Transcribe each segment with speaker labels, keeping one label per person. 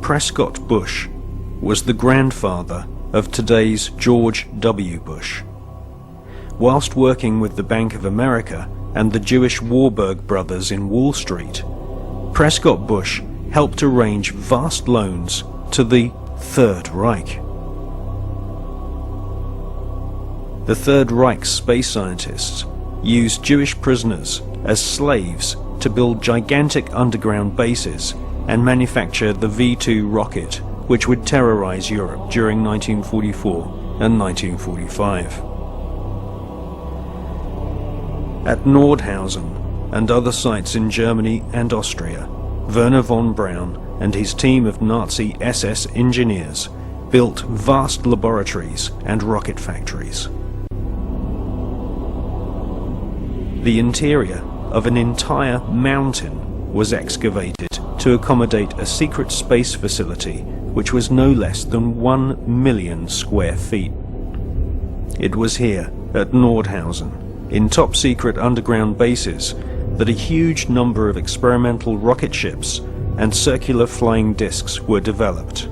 Speaker 1: Prescott Bush was the grandfather of today's George W. Bush. Whilst working with the Bank of America and the Jewish Warburg brothers in Wall Street, Prescott Bush helped arrange vast loans to the Third Reich. The Third Reich's space scientists used Jewish prisoners as slaves to build gigantic underground bases and manufacture the V-2 rocket, which would terrorize Europe during 1944 and 1945. At Nordhausen and other sites in Germany and Austria, Wernher von Braun and his team of Nazi SS engineers built vast laboratories and rocket factories. The interior of an entire mountain was excavated to accommodate a secret space facility which was no less than 1 million square feet. It was here, at Nordhausen, in top-secret underground bases, that a huge number of experimental rocket ships and circular flying discs were developed.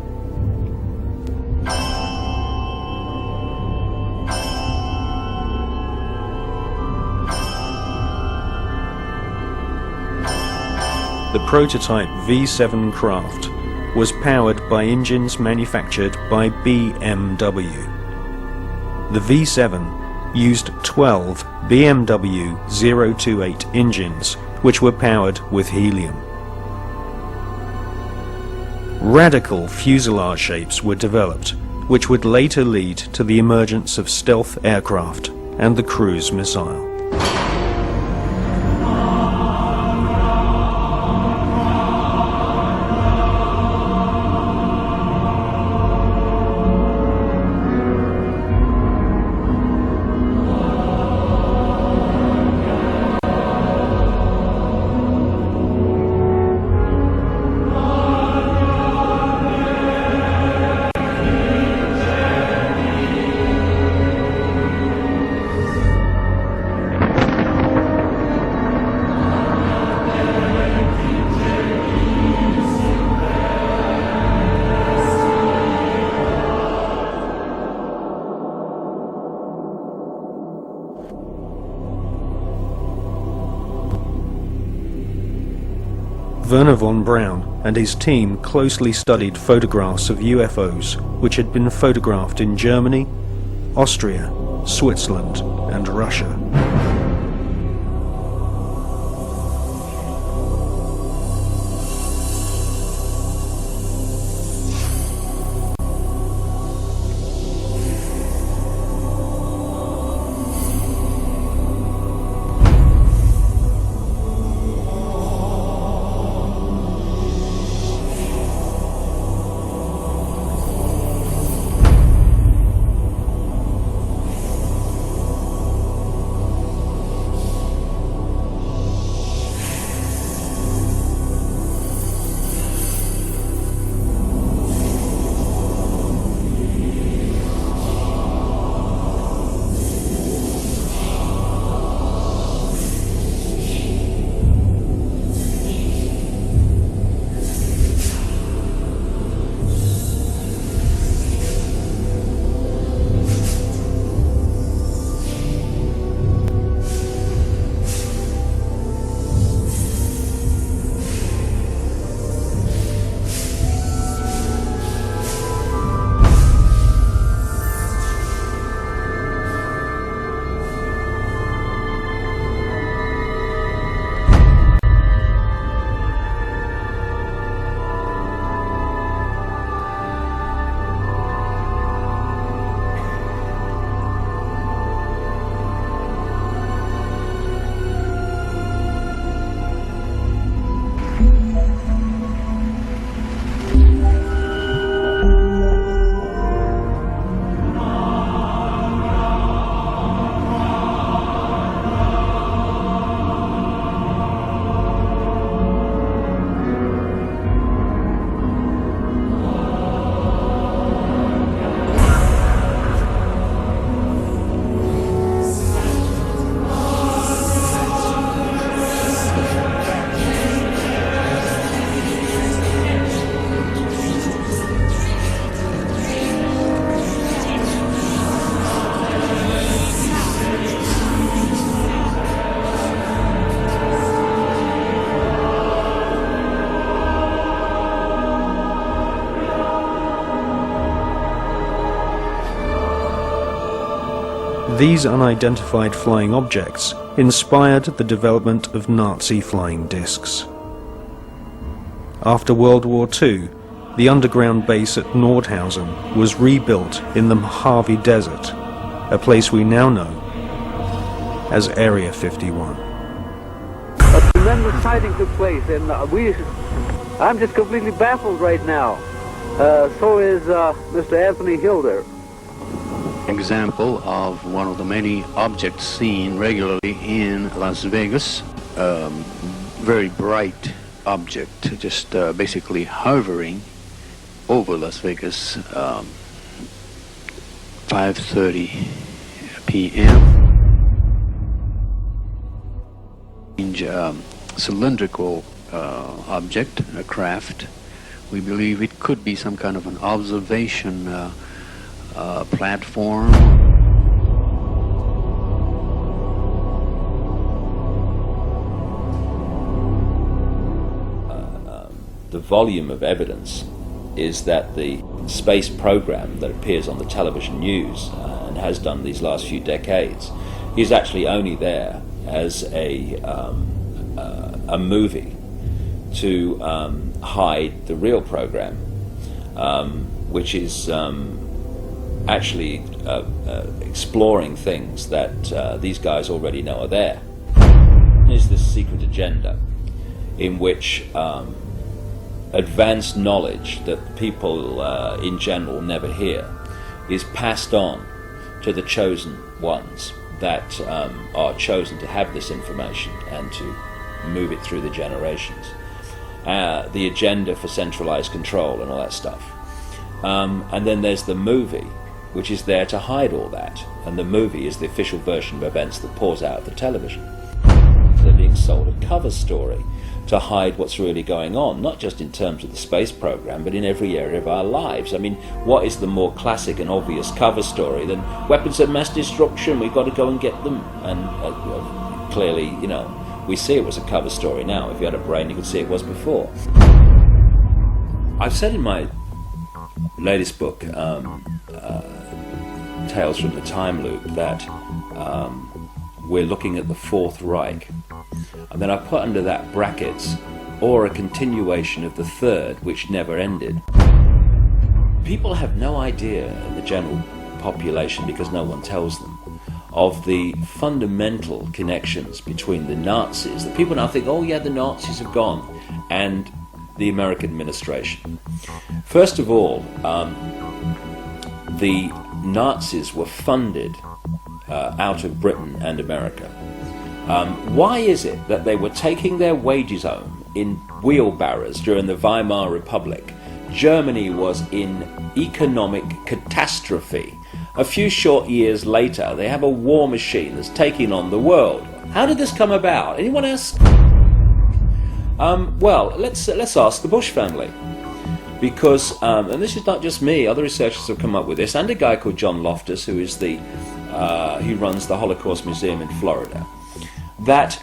Speaker 1: The prototype V7 craft was powered by engines manufactured by BMW. The V7 used 12 BMW 028 engines, which were powered with helium. Radical fuselage shapes were developed, which would later lead to the emergence of stealth aircraft and the cruise missile. Wernher von Braun and his team closely studied photographs of UFOs which had been photographed in Germany, Austria, Switzerland, and Russia. These unidentified flying objects inspired the development of Nazi flying discs. After World War II, the underground base at Nordhausen was rebuilt in the Mojave Desert, a place we now know as Area 51.
Speaker 2: A tremendous sighting took place, and I'm just completely baffled right now. So is Mr. Anthony Hilder.
Speaker 3: Example of one of the many objects seen regularly in Las Vegas. Very bright object, just basically hovering over Las Vegas, 5:30 p.m. Cylindrical object, a craft. We believe it could be some kind of an observation platform.
Speaker 4: The volume of evidence is that the space program that appears on the television news and has done these last few decades is actually only there as a movie to hide the real program, which is actually exploring things that these guys already know are there. There's this secret agenda in which advanced knowledge that people in general never hear is passed on to the chosen ones that are chosen to have this information and to move it through the generations. The agenda for centralized control and all that stuff. And then there's the movie, which is there to hide all that. And the movie is the official version of events that pours out of the television. They're being sold a cover story to hide what's really going on, not just in terms of the space program, but in every area of our lives. I mean, what is the more classic and obvious cover story than weapons of mass destruction, we've got to go and get them? And clearly, you know, we see it was a cover story now. If you had a brain, you could see it was before. I've said in my latest book, Tales from the Time Loop, that we're looking at the Fourth Reich. And then I put under that brackets, or a continuation of the Third, which never ended. People have no idea, the general population, because no one tells them, of the fundamental connections between the Nazis. The people now think, oh yeah, the Nazis have gone, and the American administration. First of all, the Nazis were funded out of Britain and America. Why is it that they were taking their wages home in wheelbarrows during the Weimar Republic? Germany was in economic catastrophe. A few short years later, they have a war machine that's taking on the world. How did this come about? Anyone ask? Well, let's ask the Bush family. Because, and this is not just me, other researchers have come up with this, and a guy called John Loftus, who is he runs the Holocaust Museum in Florida, that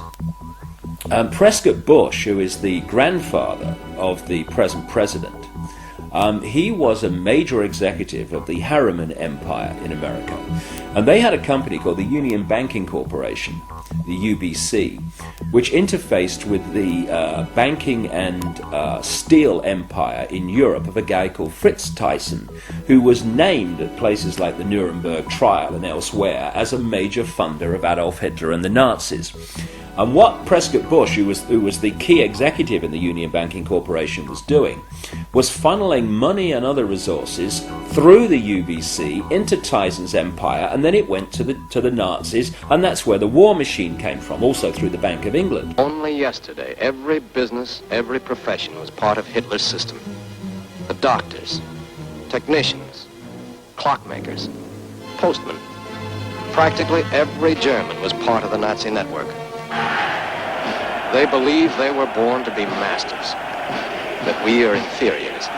Speaker 4: Prescott Bush, who is the grandfather of the present president, he was a major executive of the Harriman Empire in America. And they had a company called the Union Banking Corporation, the UBC, which interfaced with the banking and steel empire in Europe of a guy called Fritz Thyssen, who was named at places like the Nuremberg trial and elsewhere as a major funder of Adolf Hitler and the Nazis. And what Prescott Bush, who was the key executive in the Union Banking Corporation, was doing was funneling money and other resources through the UBC into Thyssen's empire, and then it went to the Nazis, and that's where the war machine came from, also through the Bank of England.
Speaker 5: Only yesterday, every business, every profession was part of Hitler's system. The doctors, technicians, clockmakers, postmen. Practically every German was part of the Nazi network. They believe they were born to be masters, that we are inferiors.